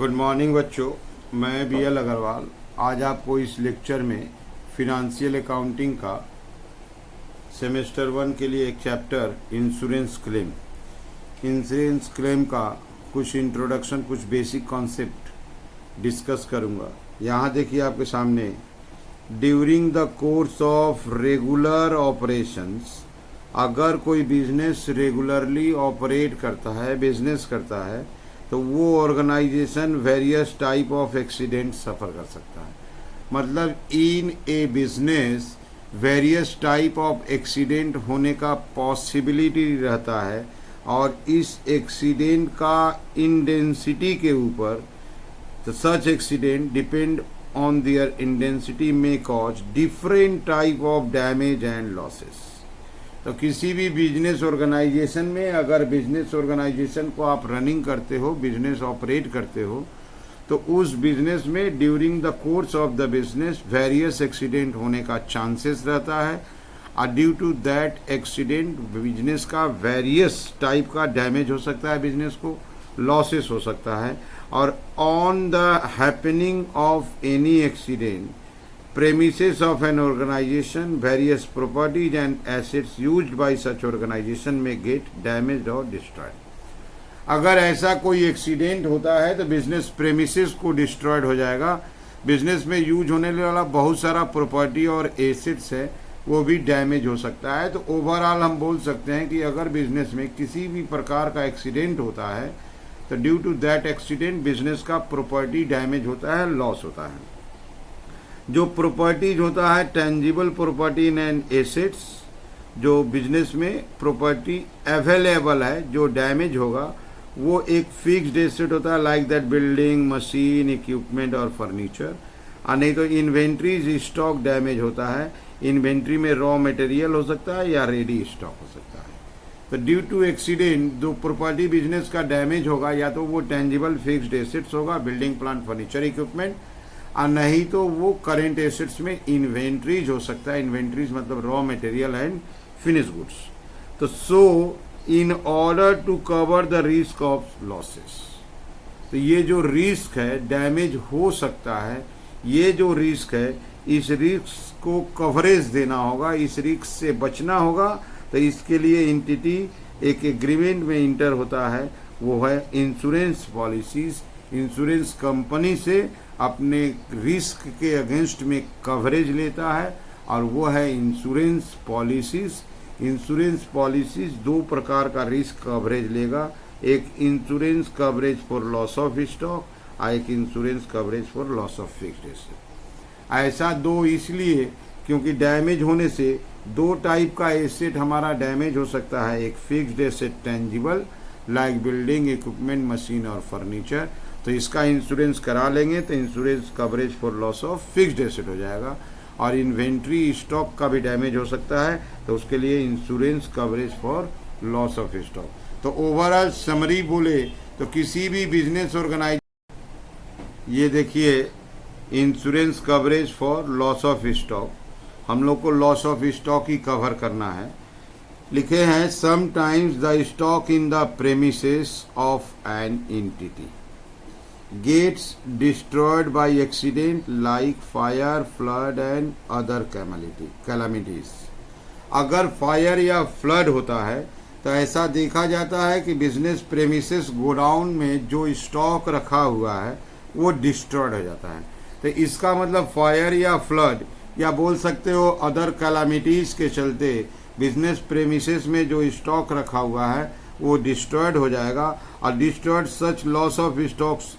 Good morning बच्चों, मैं BL Agarwal आज आपको इस लेक्चर में फिनंशियल अकाउंटिंग का सेमेस्टर 1 के लिए एक चैप्टर इंश्योरेंस क्लेम का कुछ इंट्रोडक्शन, कुछ बेसिक कॉन्सेप्ट डिस्कस करूंगा। यहाँ देखिए आपके सामने, during the course of regular operations, अगर कोई बिजनेस रेगुलरली ऑपरेट करता है, बिजनेस करता है, तो वो organisation various type of accident suffer कर सकता है। मतलब in a business various type of accident होने का पॉसिबिलिटी रहता है, और इस एक्सीडेंट का इंटेंसिटी के ऊपर, तो such accident depend on their intensity में cause different type of damage and losses. तो किसी भी बिजनेस ऑर्गेनाइजेशन में, अगर बिजनेस ऑर्गेनाइजेशन को आप रनिंग करते हो, बिजनेस ऑपरेट करते हो, तो उस बिजनेस में during the course of the business various accident होने का चांसेस रहता है, और due to that accident business का वेरियस टाइप का डैमेज हो सकता है, बिजनेस को लॉसेस हो सकता है। और on the happening of any accident premises of an organization, various properties and assets used by such organization may get damaged or destroyed। अगर ऐसा कोई एक्सीडेंट होता है तो बिजनेस प्रेमिसेस को डिस्ट्रॉयड हो जाएगा, बिजनेस में यूज होने वाला बहुत सारा प्रॉपर्टी और एसेट्स है वो भी डैमेज हो सकता है। तो ओवरऑल हम बोल सकते हैं कि अगर बिजनेस में किसी भी प्रकार का एक्सीडेंट होता है तो due to that accident business का प्रॉपर्टी डैमेज होता है, लॉस होता है। जो प्रॉपर्टीज होता है, टेंजिबल प्रॉपर्टी एंड एसेट्स, जो बिजनेस में प्रॉपर्टी अवेलेबल है, जो डैमेज होगा वो एक फिक्स्ड एसेट होता है, like that building, machine, equipment और फर्नीचर। और नहीं तो इन्वेंट्रीज स्टॉक डैमेज होता है, इन्वेंट्री में रॉ मटेरियल हो सकता है या रेडी स्टॉक हो सकता है। तो ड्यू टू एक्सीडेंट जो प्रॉपर्टी बिजनेस का डैमेज होगा, या तो वो टेंजिबल फिक्स्ड एसेट्स होगा, बिल्डिंग, प्लांट, फर्नीचर, इक्विपमेंट, और नहीं तो वो करेंट एसेट्स में इन्वेंट्रीज हो सकता है। इन्वेंट्रीज मतलब raw material and finish goods. तो so in order to cover the risk of losses, तो ये जो रिस्क है, डैमेज हो सकता है, ये जो रिस्क है, इस रिस्क को कवरेज देना होगा, इस रिस्क से बचना होगा। तो इसके लिए एंटिटी एक एग्रीमेंट में इंटर होता है, वो है इंश्योरेंस पॉलिसीज। इंश्योरेंस कंपनी से अपने रिस्क के अगेंस्ट में कवरेज लेता है, और वो है इंश्योरेंस पॉलिसीज। इंश्योरेंस पॉलिसीज दो प्रकार का रिस्क कवरेज लेगा, एक insurance coverage for loss of stock और एक insurance coverage for loss of fixed asset. ऐसा दो इसलिए क्योंकि डैमेज होने से दो टाइप का एसेट हमारा डैमेज हो सकता है, एक fixed asset tangible like building, equipment, machine और फर्नीचर। तो इसका इंश्योरेंस करा लेंगे तो insurance coverage for loss of fixed asset हो जाएगा। और इन्वेंट्री स्टॉक का भी डैमेज हो सकता है, तो उसके लिए insurance coverage for loss of stock. तो ओवरऑल समरी बोले तो किसी भी बिजनेस ऑर्गेनाइज, ये देखिए insurance coverage for loss of stock, हम लोग को loss of stock he cover करना है। लिखे हैं sometimes the stock in the premises of an entity gets destroyed by accident like fire, flood and other calamities। अगर फायर या flood होता है तो ऐसा देखा जाता है कि बिजनेस प्रेमिसेस गोडाउन में जो स्टॉक रखा हुआ है वो डिस्ट्रॉयड हो जाता है। तो इसका मतलब फायर या फ्लड, या बोल सकते हो अदर कैलामिटीज के चलते बिजनेस प्रेमिसेस में जो स्टॉक रखा हुआ है वो डिस्ट्रॉयड हो जाएगा। और destroyed such loss of stocks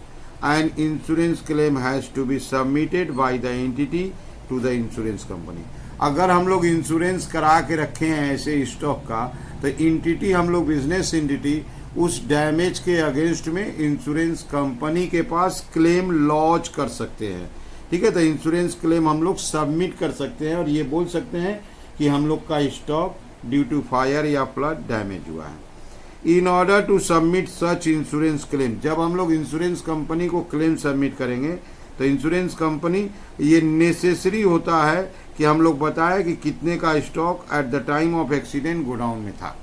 and insurance claim has to be submitted by the entity to the insurance company। अगर हम लोग इंश्योरेंस करा के रखे हैं ऐसे स्टॉक का, तो एंटिटी, हम लोग बिजनेस एंटिटी, उस डैमेज के अगेंस्ट में इंश्योरेंस कंपनी के पास क्लेम लॉन्च कर सकते हैं। ठीक है, तो इंश्योरेंस क्लेम हम लोग सबमिट कर सकते हैं और ये बोल सकते हैं कि हम लोग का स्टॉक ड्यू टू फायर या फ्लड डैमेज हुआ है। In order to submit such insurance claim, जब हम लोग इंश्योरेंस कंपनी को क्लेम सबमिट करेंगे तो इंश्योरेंस कंपनी, ये नेसेसरी होता है कि हम लोग बताएं कि कितने का stock at the time of accident godown में था।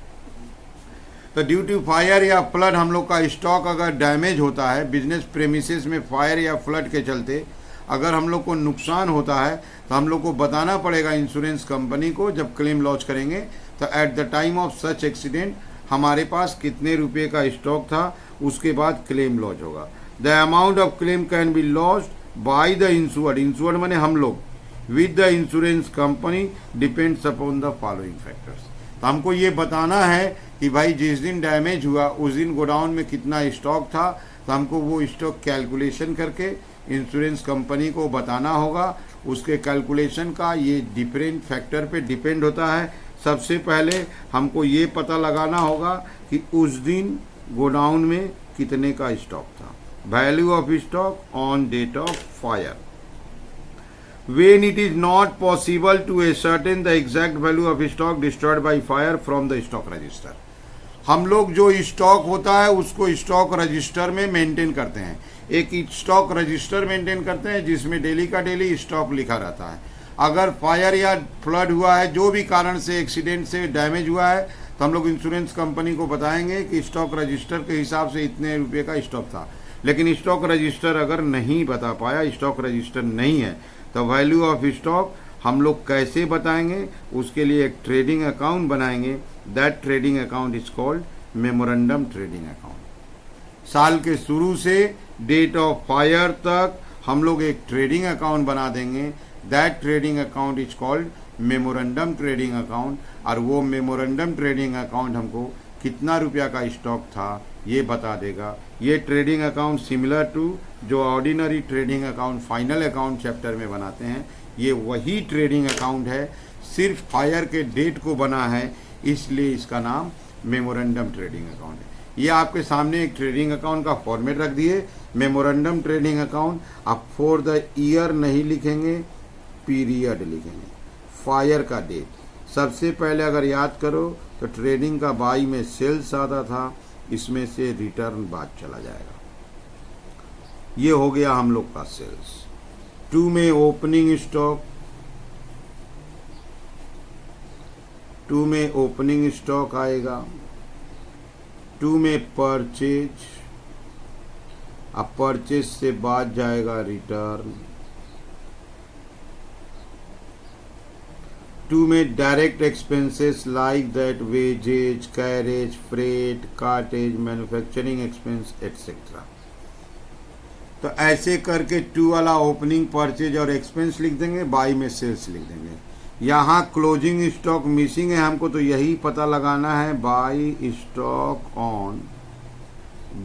तो ड्यू टू फायर या फ्लड हम लोग का स्टॉक अगर डैमेज होता है, बिजनेस प्रेमिसेस में फायर या फ्लड के चलते अगर हम लोग को नुकसान होता है तो हम लोग को बताना पड़ेगा इंश्योरेंस कंपनी को जब क्लेम लॉन्च करेंगे, तो at the time of such accident हमारे पास कितने रुपए का स्टॉक था, उसके बाद क्लेम लॉन्च होगा। The amount of claim can be launched by the insured, insured माने हम लोग, with the insurance company depends upon the following factors. तो हमको ये बताना है कि भाई जिस दिन डैमेज हुआ उस दिन गोडाउन में कितना स्टॉक था, तो हमको वो स्टॉक कैलकुलेशन करके इंश्योरेंस कंपनी को बताना होगा। उसके कैलकुलेशन का ये डिफरेंट फैक्टर पे डिपेंड होता है। सबसे पहले हमको ये पता लगाना होगा कि उस दिन गोडाउन में कितने का स्टॉक था। Value of stock on date of fire. When it is not possible to ascertain the exact value of stock destroyed by fire from the stock register, हम लोग जो स्टॉक होता है उसको स्टॉक रजिस्टर में मेंटेन करते हैं। एक स्टॉक रजिस्टर मेंटेन करते हैं जिसमें डेली का डेली स्टॉक लिखा रहता है। अगर फायर या फ्लड हुआ है, जो भी कारण से एक्सीडेंट से डैमेज हुआ है, तो हम लोग इंश्योरेंस कंपनी को बताएंगे कि स्टॉक रजिस्टर के हिसाब से इतने रुपये का स्टॉक था। लेकिन स्टॉक रजिस्टर अगर नहीं बता पाया, स्टॉक रजिस्टर नहीं है, तो वैल्यू ऑफ स्टॉक हम लोग कैसे बताएंगे? उसके लिए एक ट्रेडिंग अकाउंट बनाएंगे। That trading account is called memorandum trading account. साल के शुरू से डेट ऑफ फायर तक हम लोग एक ट्रेडिंग अकाउंट बना देंगे। That trading account is called memorandum trading account. और वो मेमोरेंडम ट्रेडिंग अकाउंट हमको कितना रुपया का स्टॉक था ये बता देगा। ये ट्रेडिंग अकाउंट सिमिलर टू जो ordinary trading account final account chapter में बनाते हैं, ये वही ट्रेडिंग अकाउंट है, सिर्फ फायर के डेट को बना है, इसलिए इसका नाम मेमोरेंडम ट्रेडिंग अकाउंट है। ये आपके सामने एक ट्रेडिंग अकाउंट का फॉर्मेट रख दिए, मेमोरेंडम ट्रेडिंग अकाउंट। आप फॉर द ईयर नहीं लिखेंगे, पीरियड लिखेंगे, फायर का डेट। सबसे पहले अगर याद करो तो ट्रेडिंग का बाई में सेल्स आता था, इसमें से रिटर्न बाद चला जाएगा। ये हो गया हम लोग का सेल्स। 2 में ओपनिंग स्टॉक, 2 में ओपनिंग स्टॉक आएगा। 2 में परचेज, अब परचेज से बाद जाएगा रिटर्न। 2 में direct expenses like that wages, carriage, freight, cartage, manufacturing expense etcetera. तो ऐसे करके 2 वाला ओपनिंग, परचेज और एक्सपेंस लिख देंगे, बाई में सेल्स लिख देंगे। यहाँ क्लोजिंग स्टॉक मिसिंग है, हमको तो यही पता लगाना है, by stock on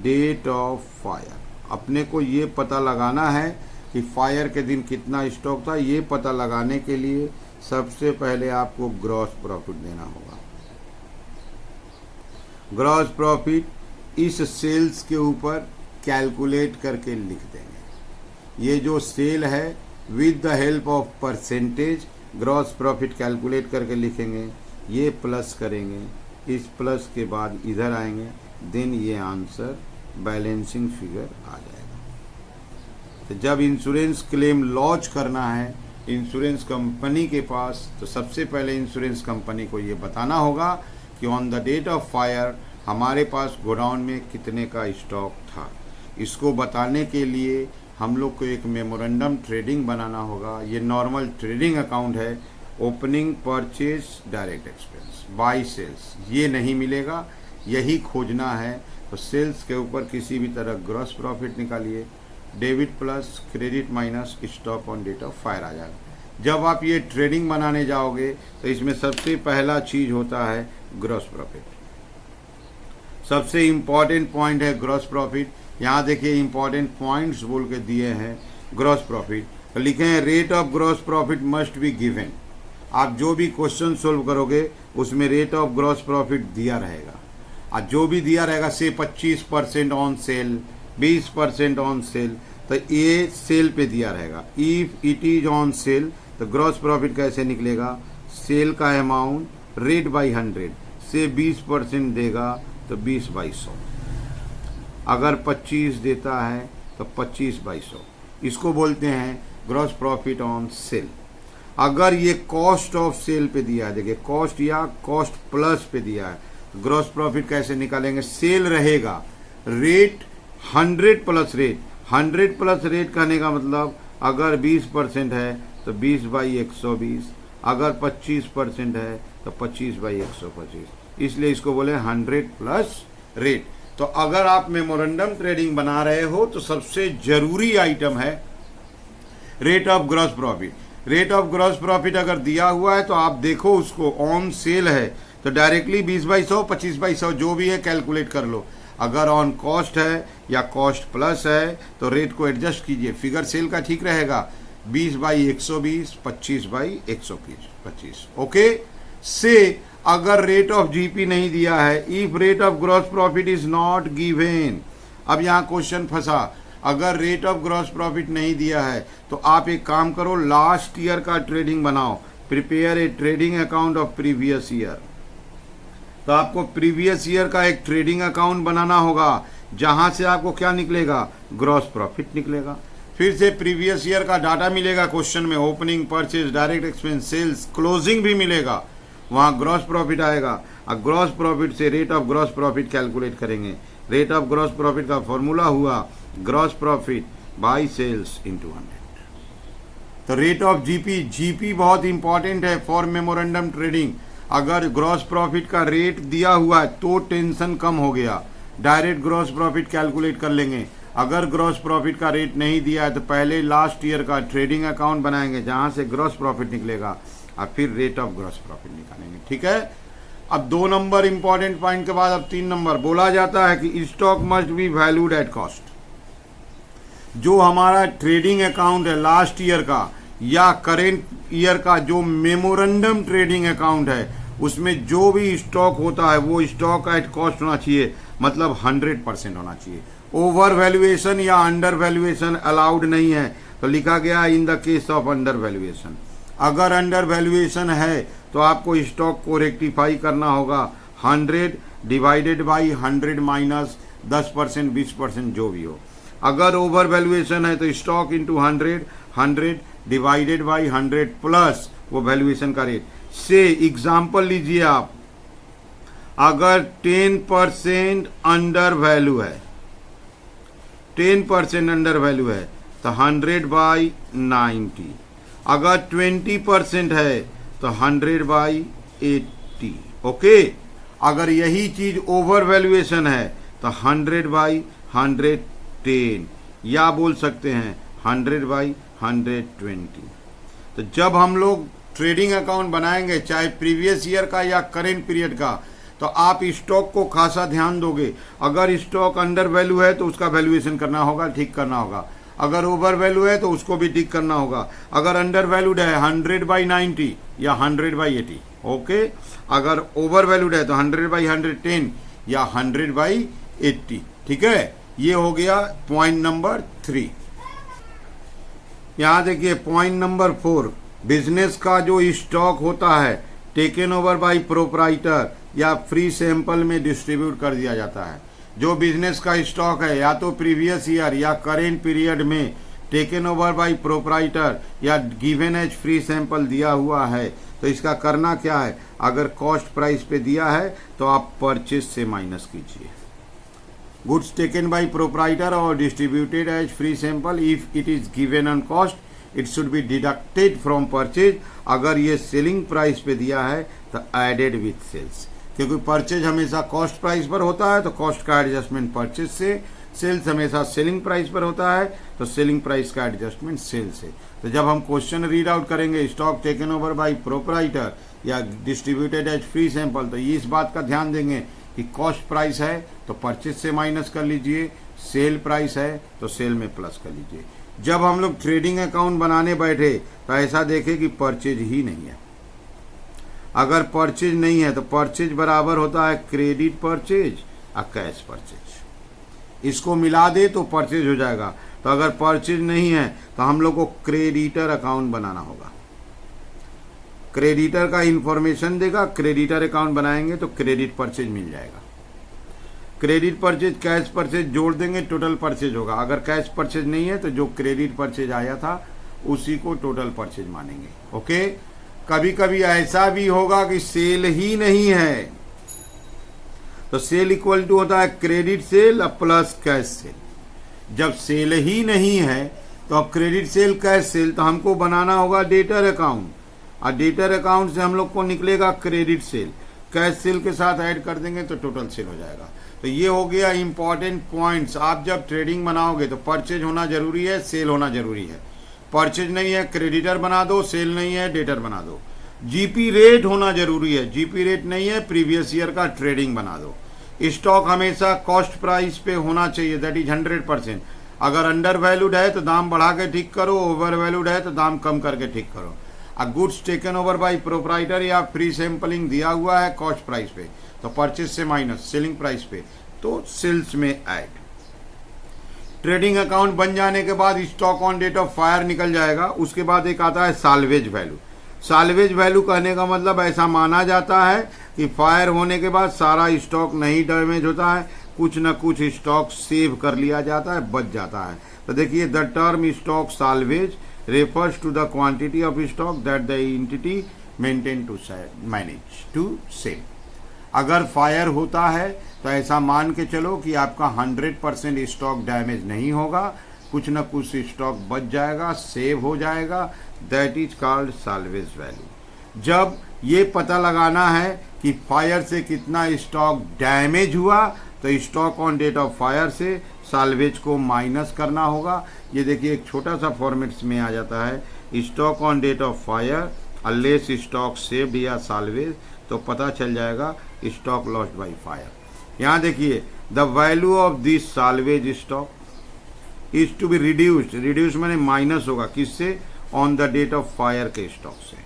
date of fire. अपने को ये पता लगाना है कि फायर के दिन कितना स्टॉक था। ये पता लगाने के लिए सबसे पहले आपको ग्रॉस प्रॉफिट देना होगा। ग्रॉस प्रॉफिट इस सेल्स के ऊपर कैलकुलेट करके लिख देंगे। ये जो सेल है with the help of percentage gross profit calculate करके लिखेंगे। ये प्लस करेंगे, इस प्लस के बाद इधर आएंगे, देन ये आंसर बैलेंसिंग फिगर आ जाएगा। तो जब इंश्योरेंस क्लेम लॉन्च करना है इंश्योरेंस कंपनी के पास, तो सबसे पहले इंश्योरेंस कंपनी को ये बताना होगा कि on the date of fire हमारे पास गोडाउन में कितने का स्टॉक था। इसको बताने के लिए हम लोग को एक मेमोरेंडम ट्रेडिंग बनाना होगा। ये नॉर्मल ट्रेडिंग अकाउंट है। Opening, purchase, direct expense, by sales, ये नहीं मिलेगा, यही खोजना है। तो सेल्स के ऊपर किसी भी तरह ग्रॉस प्रॉफिट निकालिए, debit plus credit minus stock on date of fire आ जाएगा। जब आप ये ट्रेडिंग बनाने जाओगे तो इसमें सबसे पहला चीज होता है ग्रॉस प्रॉफिट। सबसे इम्पॉर्टेंट पॉइंट है ग्रॉस प्रॉफिट। यहाँ देखिए इम्पॉर्टेंट पॉइंट्स बोल के दिए हैं ग्रॉस प्रॉफिट। तो लिखे हैं rate of gross profit must be given. आप जो भी क्वेश्चन सोल्व करोगे उसमें रेट ऑफ ग्रॉस प्रॉफिट दिया रहेगा, और जो भी दिया रहेगा से 25% ऑन सेल, 20% ऑन सेल, तो ये सेल पे दिया रहेगा। If it is on sale तो ग्रॉस प्रॉफिट कैसे निकलेगा? सेल का अमाउंट रेट बाई 100 से 20% देगा तो 20/100। अगर 25 देता है तो 25/100, इसको बोलते हैं ग्रॉस प्रॉफिट ऑन सेल। अगर ये कॉस्ट ऑफ सेल पे दिया है, देखिए कॉस्ट या कॉस्ट प्लस पे दिया है, ग्रॉस प्रॉफिट कैसे निकालेंगे? सेल रहेगा, rate 100 plus rate. 100 plus rate कहने का मतलब अगर 20% है तो 20/120, अगर 25% है तो 25/125, इसलिए इसको बोले 100 प्लस रेट। तो अगर आप मेमोरेंडम ट्रेडिंग बना रहे हो तो सबसे जरूरी आइटम है rate of gross profit. Rate of gross profit अगर दिया हुआ है तो आप देखो उसको, ऑन सेल है तो डायरेक्टली 20/100, 25/100 जो भी है कैलकुलेट कर लो। अगर ऑन कॉस्ट है या कॉस्ट प्लस है तो रेट को एडजस्ट कीजिए, फिगर सेल का ठीक रहेगा 20/120, 25/125। ओके से अगर रेट ऑफ जीपी नहीं दिया है, if rate of gross profit is not given. अब यहाँ क्वेश्चन फंसा, अगर रेट ऑफ ग्रॉस प्रॉफिट नहीं दिया है तो आप एक काम करो, लास्ट ईयर का ट्रेडिंग बनाओ, prepare a trading account of previous year. तो आपको प्रीवियस ईयर का एक ट्रेडिंग अकाउंट बनाना होगा, जहां से आपको क्या निकलेगा? ग्रॉस प्रॉफिट निकलेगा। फिर से प्रीवियस ईयर का डाटा मिलेगा क्वेश्चन में, opening, purchase, direct expense, sales, closing भी मिलेगा, वहां ग्रॉस प्रॉफिट आएगा। और ग्रॉस प्रॉफिट से rate of gross profit calculate करेंगे। रेट ऑफ ग्रॉस प्रॉफिट का फॉर्मूला हुआ gross profit by sales into 100। तो रेट ऑफ जीपी, जीपी बहुत इंपॉर्टेंट है फॉर मेमोरेंडम ट्रेडिंग। अगर ग्रॉस प्रॉफिट का रेट दिया हुआ है तो टेंशन कम हो गया, डायरेक्ट ग्रॉस प्रॉफिट कैलकुलेट कर लेंगे। अगर ग्रॉस प्रॉफिट का रेट नहीं दिया है तो पहले लास्ट ईयर का ट्रेडिंग अकाउंट बनाएंगे, जहां से ग्रॉस प्रॉफिट निकलेगा, और फिर रेट ऑफ ग्रॉस प्रॉफिट निकालेंगे। ठीक है। अब 2 नंबर इंपॉर्टेंट पॉइंट के बाद अब 3 नंबर बोला जाता है कि stock must be valued at cost. जो हमारा ट्रेडिंग अकाउंट है लास्ट ईयर का या करेंट ईयर का, जो मेमोरेंडम ट्रेडिंग अकाउंट है, उसमें जो भी स्टॉक होता है वो स्टॉक एट कॉस्ट होना चाहिए, मतलब 100% होना चाहिए। ओवर वैल्यूएशन या अंडर वैल्यूएशन अलाउड नहीं है, तो लिखा गया in the case of under valuation. अगर अंडर वैल्यूएशन है तो आपको स्टॉक को रेक्टिफाई करना होगा, 100 डिवाइडेड बाई 100 माइनस 10%, 20% जो भी हो। अगर ओवर वैल्यूएशन है तो stock into 100, 100 divided by 100 plus वो वैल्यूएशन का रेट। से एग्जाम्पल लीजिए आप, अगर 10% अंडर वैल्यू है, 10% अंडर वैल्यू है तो 100/90। अगर 20% है तो 100/80। ओके। अगर यही चीज ओवर वैल्यूएशन है तो 100/110, या बोल सकते हैं 100/120। तो जब हम लोग ट्रेडिंग अकाउंट बनाएंगे, चाहे प्रीवियस ईयर का या करेंट पीरियड का, तो आप स्टॉक को खासा ध्यान दोगे। अगर स्टॉक अंडर वैल्यू है तो उसका वैल्यूएशन करना होगा, ठीक करना होगा। अगर ओवर वैल्यू है तो उसको भी ठीक करना होगा। अगर अंडर वैल्यूड है 100/90 या 100/80। ओके। अगर ओवर वैल्यूड है तो 100/110 या 100/80। ठीक है। ये हो गया पॉइंट नंबर 3। यहां देखिए पॉइंट नंबर 4, बिजनेस का जो स्टॉक होता है टेकन ओवर बाय प्रोप्राइटर या फ्री सैंपल में डिस्ट्रीब्यूट कर दिया जाता है। जो बिजनेस का स्टॉक है या तो प्रीवियस ईयर या करेंट पीरियड में टेकन ओवर बाय प्रोप्राइटर या गिवन एज फ्री सैंपल दिया हुआ है, तो इसका करना क्या है? अगर कॉस्ट प्राइस पे दिया है तो आप परचेज से माइनस कीजिए। गुड्स टेकन बाय प्रोप्राइटर और distributed as free sample, if it is given on cost it should be deducted from purchase. अगर ये सेलिंग प्राइस पे दिया है तो एडेड विथ सेल्स, क्योंकि परचेज हमेशा कॉस्ट प्राइस पर होता है तो कॉस्ट का एडजस्टमेंट परचेज से, सेल्स हमेशा सेलिंग प्राइस पर होता है तो सेलिंग प्राइस का एडजस्टमेंट सेल से। तो जब हम क्वेश्चन रीड आउट करेंगे stock taken over by proprietor या डिस्ट्रीब्यूटेड एज फ्री सैंपल, तो ये इस बात का ध्यान देंगे कि कॉस्ट प्राइस है तो परचेज से माइनस कर लीजिए, सेल प्राइस है तो सेल में प्लस कर लीजिए। जब हम लोग ट्रेडिंग अकाउंट बनाने बैठे तो ऐसा देखें कि परचेज ही नहीं है। अगर परचेज नहीं है तो परचेज बराबर होता है क्रेडिट परचेज और कैश परचेज, इसको मिला दे तो परचेज हो जाएगा। तो अगर परचेज नहीं है तो हम लोग को क्रेडिटर अकाउंट बनाना होगा। क्रेडिटर का इंफॉर्मेशन देगा, क्रेडिटर अकाउंट बनाएंगे तो क्रेडिट परचेज मिल जाएगा। क्रेडिट परचेज कैश परचेज जोड़ देंगे, टोटल परचेज होगा। अगर कैश परचेज नहीं है तो जो क्रेडिट परचेज आया था उसी को टोटल परचेज मानेंगे। ओके। कभी कभी ऐसा भी होगा कि सेल ही नहीं है तो सेल इक्वल टू होता है credit sale plus cash cell. जब सेल ही नहीं है तो अब क्रेडिट सेल कैश सेल, तो हमको बनाना होगा डेटर अकाउंट, और डेटर अकाउंट से हम लोग को निकलेगा क्रेडिट सेल, कैश सेल के साथ ऐड कर देंगे तो टोटल सेल हो जाएगा। तो ये हो गया इंपॉर्टेंट पॉइंट्स। आप जब ट्रेडिंग बनाओगे तो परचेज होना जरूरी है, सेल होना जरूरी है। परचेज नहीं है क्रेडिटर बना दो, सेल नहीं है डेटर बना दो। जीपी रेट होना जरूरी है, जीपी रेट नहीं है प्रीवियस ईयर का ट्रेडिंग बना दो। स्टॉक हमेशा कॉस्ट प्राइस पे होना चाहिए, दैट इज 100%। अगर अंडर वैल्यूड है तो दाम बढ़ा के ठीक करो, ओवर वैल्यूड है तो दाम कम करके ठीक करो। Goods taken over by proprietor या फ्री सैंपलिंग दिया हुआ है कॉस्ट प्राइस पे, तो परचेज से माइनस सेलिंग प्राइस पे, तो सेल्स में ऐड। ट्रेडिंग अकाउंट बन जाने के बाद stock on date of fire निकल जाएगा। उसके बाद एक आता है साल्वेज वैल्यू। साल्वेज वैल्यू कहने का मतलब ऐसा माना जाता है कि फायर होने के बाद सारा स्टॉक नहीं डैमेज होता है, कुछ न कुछ स्टॉक सेव कर लिया जाता है, बच जाता है। तो देखिए the term stock salvage refers to the quantity of stock that the entity maintain to manage to sell। अगर फायर होता है तो ऐसा मान के चलो कि आपका 100% स्टॉक डैमेज नहीं होगा, कुछ न कुछ स्टॉक बच जाएगा, सेव हो जाएगा, that is called salvage value. जब ये पता लगाना है कि फायर से कितना स्टॉक डैमेज हुआ तो stock on date of fire से साल्वेज को माइनस करना होगा। ये देखिए एक छोटा सा फॉर्मेट्स में आ जाता है, stock on date of fire unless stock saved या साल्वेज, तो पता चल जाएगा स्टॉक लॉस्ट बाय फायर। यहाँ देखिए the value of this salvage stock is to be reduced, reduce मैंने माइनस होगा किससे, on the date of fire के स्टॉक से।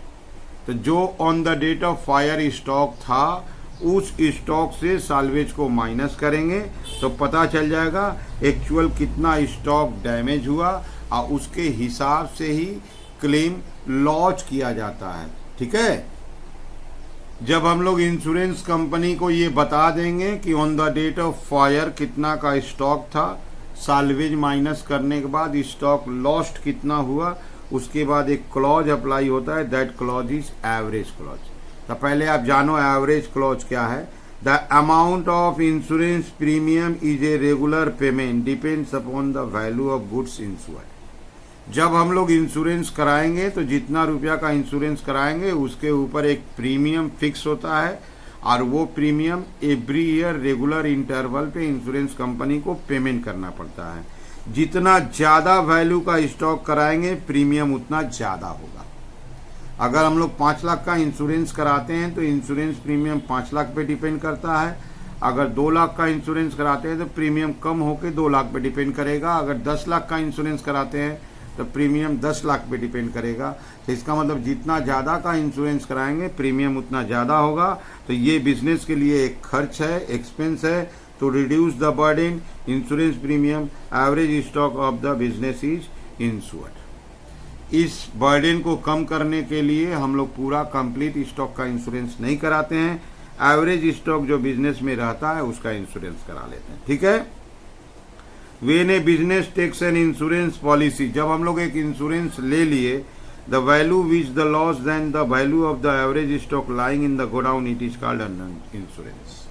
तो जो on the date of fire stock था उस स्टॉक से साल्वेज को माइनस करेंगे तो पता चल जाएगा एक्चुअल कितना स्टॉक डैमेज हुआ, और उसके हिसाब से ही क्लेम लॉन्च किया जाता है। ठीक है, जब हम लोग इंश्योरेंस कंपनी को ये बता देंगे कि on the date of fire कितना का स्टॉक था, साल्वेज माइनस करने के बाद स्टॉक लॉस्ट कितना हुआ, उसके बाद एक क्लॉज अप्लाई होता है, that clause is average clause. तो पहले आप जानो एवरेज क्लॉज क्या है। The amount of insurance premium is a regular payment depends upon the value of goods insured. जब हम लोग इंश्योरेंस कराएंगे तो जितना रुपया का इंश्योरेंस कराएंगे उसके ऊपर एक प्रीमियम फिक्स होता है, और वो premium every year regular interval पे इंश्योरेंस कंपनी को पेमेंट करना पड़ता है। जितना ज़्यादा वैल्यू का स्टॉक कराएंगे प्रीमियम उतना ज़्यादा होगा। अगर हम लोग 5 लाख का इंश्योरेंस कराते हैं तो इंश्योरेंस प्रीमियम 5 लाख पे डिपेंड करता है। अगर 2 लाख का इंश्योरेंस कराते हैं तो प्रीमियम कम होकर 2 लाख पे डिपेंड करेगा। अगर 10 लाख का इंश्योरेंस कराते हैं तो प्रीमियम 10 लाख पे डिपेंड करेगा। तो इसका मतलब जितना ज़्यादा का इंश्योरेंस कराएंगे प्रीमियम उतना ज़्यादा होगा। तो ये बिजनेस के लिए एक खर्च है, एक्सपेंस है। तो reduce the burden insurance premium average stock of the business is insured. इस बर्डन को कम करने के लिए हम लोग पूरा कंप्लीट स्टॉक का इंश्योरेंस नहीं कराते हैं, एवरेज स्टॉक जो बिजनेस में रहता है उसका इंश्योरेंस करा लेते हैं। ठीक है, when a business takes an insurance policy, जब हम लोग एक इंश्योरेंस ले लिए, the value which the loss than the value of the average stock lying in the godown, it is called insurance.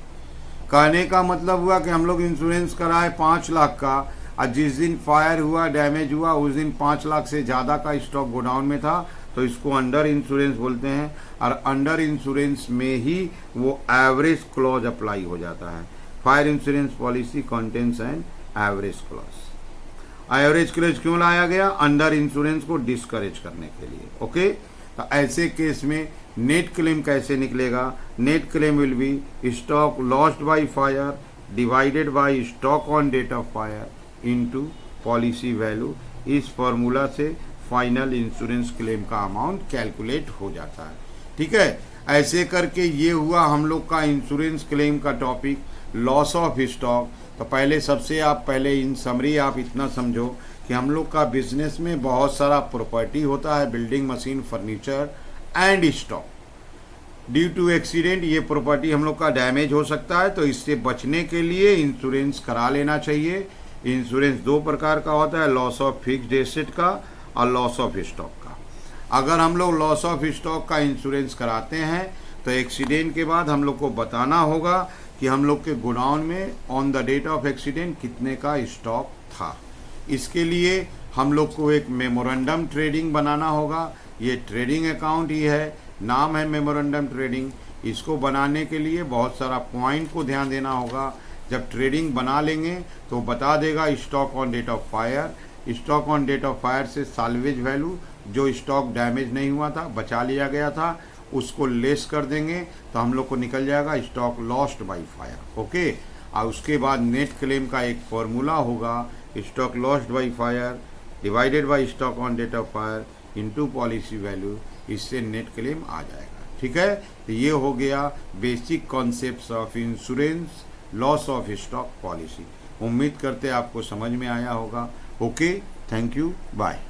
कहने का मतलब हुआ कि हम लोग इंश्योरेंस कराए 5 लाख का, और जिस दिन फायर हुआ डैमेज हुआ उस दिन 5 लाख से ज़्यादा का स्टॉक गोडाउन में था, तो इसको अंडर इंश्योरेंस बोलते हैं। और अंडर इंश्योरेंस में ही वो एवरेज क्लॉज अप्लाई हो जाता है। Fire insurance policy contains an average clause. Average clause क्यों लाया गया? अंडर इंश्योरेंस को डिस्करेज करने के लिए। ओके, तो ऐसे केस में नेट क्लेम कैसे निकलेगा? Net claim will be stock lost by fire divided by stock on date of fire into policy value. इस फॉर्मूला से फाइनल इंश्योरेंस क्लेम का अमाउंट कैलकुलेट हो जाता है। ठीक है, ऐसे करके ये हुआ हम लोग का इंश्योरेंस क्लेम का टॉपिक, लॉस ऑफ स्टॉक। तो पहले सबसे आप पहले इन समरी आप इतना समझो कि हम लोग का बिजनेस में बहुत सारा प्रॉपर्टी होता है, building, machine, furniture and stock. Due to accident ये प्रॉपर्टी हम लोग का डैमेज हो सकता है, तो इससे बचने के लिए इंश्योरेंस करा लेना चाहिए। इंश्योरेंस 2 प्रकार का होता है, लॉस ऑफ फिक्स्ड एसेट का और लॉस ऑफ स्टॉक का। अगर हम लोग लॉस ऑफ स्टॉक का इंश्योरेंस कराते हैं तो एक्सीडेंट के बाद हम लोग को बताना होगा कि हम लोग के गोडाउन में on the date of accident कितने का स्टॉक था। इसके लिए हम लोग को एक मेमोरेंडम ट्रेडिंग बनाना होगा। ये ट्रेडिंग अकाउंट ही है, नाम है मेमोरेंडम ट्रेडिंग। इसको बनाने के लिए बहुत सारा पॉइंट को ध्यान देना होगा। जब ट्रेडिंग बना लेंगे तो बता देगा stock on date of fire, stock on date of fire से साल्वेज वैल्यू, जो स्टॉक डैमेज नहीं हुआ था, बचा लिया गया था, उसको लेस कर देंगे तो हम लोग को निकल जाएगा stock lost by fire. Okay, और उसके बाद नेट क्लेम का एक फॉर्मूला होगा, stock lost by fire divided by stock on date of fire into policy value, इससे नेट क्लेम आ जाएगा। ठीक है, तो ये हो गया basic concepts of insurance loss of stock policy. उम्मीद करते आपको समझ में आया होगा। Okay, thank you, bye.